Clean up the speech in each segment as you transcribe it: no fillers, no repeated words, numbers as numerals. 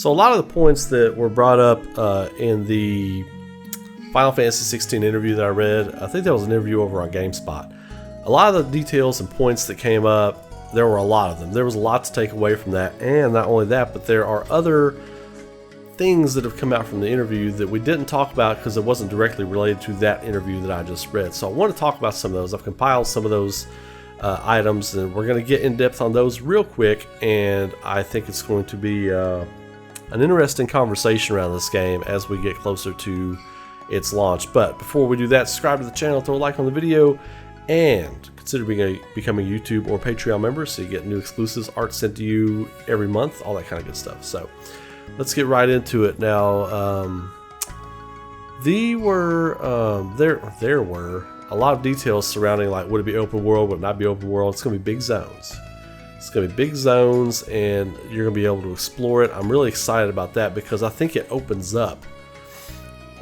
So a lot of the points that were brought up in the Final Fantasy 16 interview that I read, I think that was an interview over on GameSpot. A lot of the details and points that came up, there were a lot of them. There was a lot to take away from that, and not only that, but there are other things that have come out from the interview that we didn't talk about because it wasn't directly related to that interview that I just read. So I want to talk about some of those. I've compiled some of those items, and we're going to get in depth on those real quick, and I think it's going to be an interesting conversation around this game as we get closer to its launch. But before we do that, subscribe to the channel, throw a like on the video, and consider becoming a YouTube or Patreon member so you get new exclusives, art sent to you every month, all that kind of good stuff. So let's get right into it now. There were a lot of details surrounding, like, would it be open world, would it not be open world. It's going to be big zones. It's going to be big zones, and you're going to be able to explore it. I'm really excited about that because I think it opens up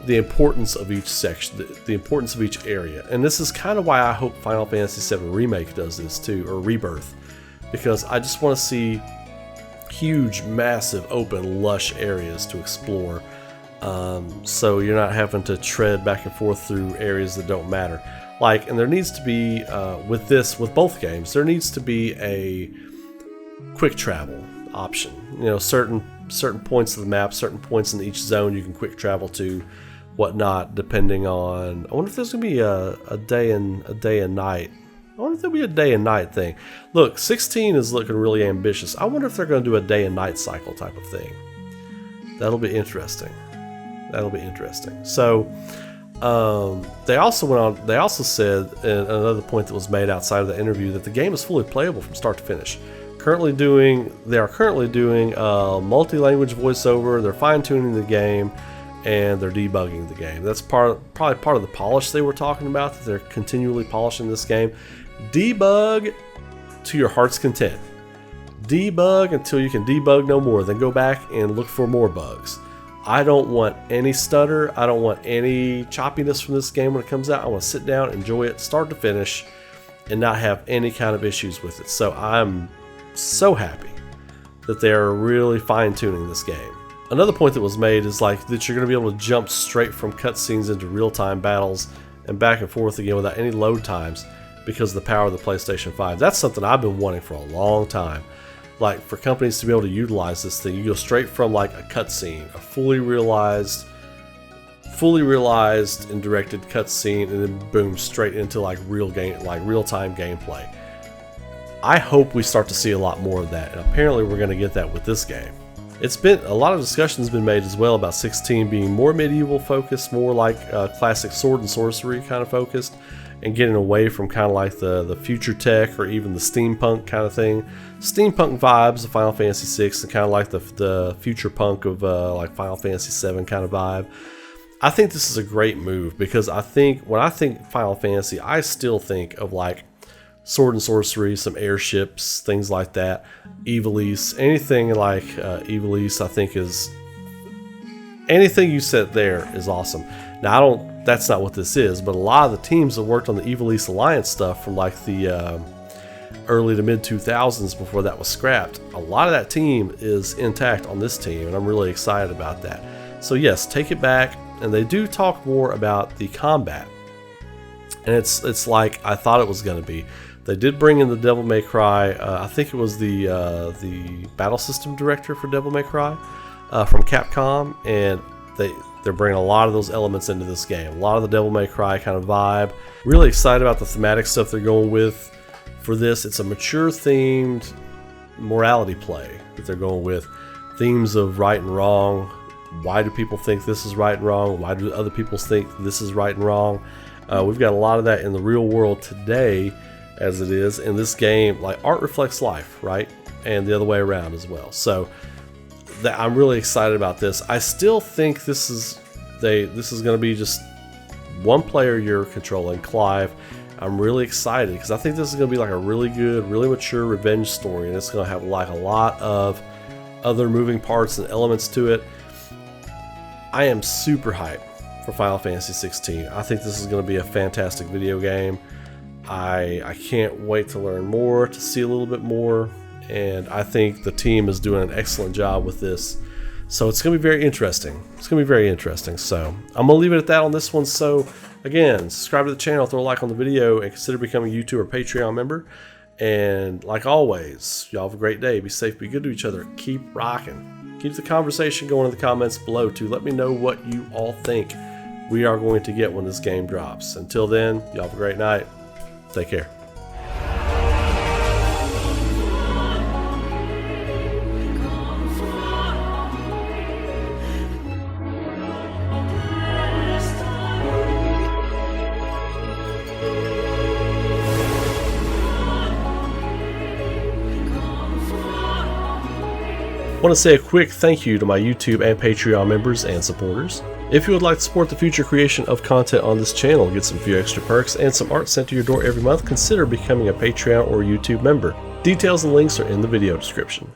the importance of each section, the importance of each area. And this is kind of why I hope Final Fantasy VII Remake does this too, or Rebirth, because I just want to see huge, massive, open, lush areas to explore. So you're not having to tread back and forth through areas that don't matter. Like, and there needs to be, with both games, there needs to be a quick travel option. You know, certain points of the map, certain points in each zone you can quick travel to, whatnot, depending on. I wonder if there's gonna be a day and night. I wonder if there'll be a day and night thing. Look, 16 is looking really ambitious. I wonder if they're gonna do a day and night cycle type of thing. That'll be interesting. That'll be interesting. So they also went on. They also said, and another point that was made outside of the interview, that the game is fully playable from start to finish. They are currently doing multi-language voiceover. They're fine-tuning the game, and they're debugging the game. That's probably part of the polish they were talking about. That they're continually polishing this game. Debug to your heart's content. Debug until you can debug no more. Then go back and look for more bugs. I don't want any stutter. I don't want any choppiness from this game when it comes out. I want to sit down, enjoy it, start to finish, and not have any kind of issues with it. So I'm so happy that they are really fine-tuning this game. Another point that was made is like that you're going to be able to jump straight from cutscenes into real-time battles and back and forth again without any load times because of the power of the PlayStation 5. That's something I've been wanting for a long time. Like, for companies to be able to utilize this thing, you go straight from like a cutscene, a fully realized and directed cutscene, and then boom, straight into like real-time gameplay. I hope we start to see a lot more of that, and apparently we're going to get that with this game. It's been a lot of discussions been made as well about 16 being more medieval focused, more like classic sword and sorcery kind of focused, and getting away from kind of like the future tech or even the steampunk kind of thing. Steampunk vibes of Final Fantasy VI, and kind of like the future punk of like Final Fantasy VII kind of vibe. I think this is a great move because when I think Final Fantasy, I still think of like sword and sorcery, some airships, things like that. Ivalice, anything like Ivalice, I think is anything you said there is awesome. Now that's not what this is, but a lot of the teams that worked on the Ivalice Alliance stuff from like the early to mid 2000s before that was scrapped, a lot of that team is intact on this team, and I'm really excited about that. So yes, take it back, and they do talk more about the combat, and it's like I thought it was going to be. They did bring in the Devil May Cry. I think it was the battle system director for Devil May Cry from Capcom, and they're bringing a lot of those elements into this game. A lot of the Devil May Cry kind of vibe. Really excited about the thematic stuff they're going with for this. It's a mature themed morality play that they're going with. Themes of right and wrong. Why do people think this is right and wrong? Why do other people think this is right and wrong? We've got a lot of that in the real world today, as it is in this game. Like, art reflects life, right? And the other way around as well. So I'm really excited about this. I still think this is going to be just one player you're controlling, Clive. I'm really excited because I think this is going to be like a really good, really mature revenge story, and it's going to have like a lot of other moving parts and elements to it. I am super hyped for Final Fantasy 16. I think this is going to be a fantastic video game. I can't wait to learn more, to see a little bit more, and I think the team is doing an excellent job with this. So it's going to be very interesting. It's going to be very interesting. So I'm going to leave it at that on this one. So again, subscribe to the channel, throw a like on the video, and consider becoming a YouTube or Patreon member. And like always, y'all have a great day. Be safe, be good to each other. Keep rocking. Keep the conversation going in the comments below too. Let me know what you all think we are going to get when this game drops. Until then, y'all have a great night. Take care. I want to say a quick thank you to my YouTube and Patreon members and supporters. If you would like to support the future creation of content on this channel, get some few extra perks and some art sent to your door every month, consider becoming a Patreon or YouTube member. Details and links are in the video description.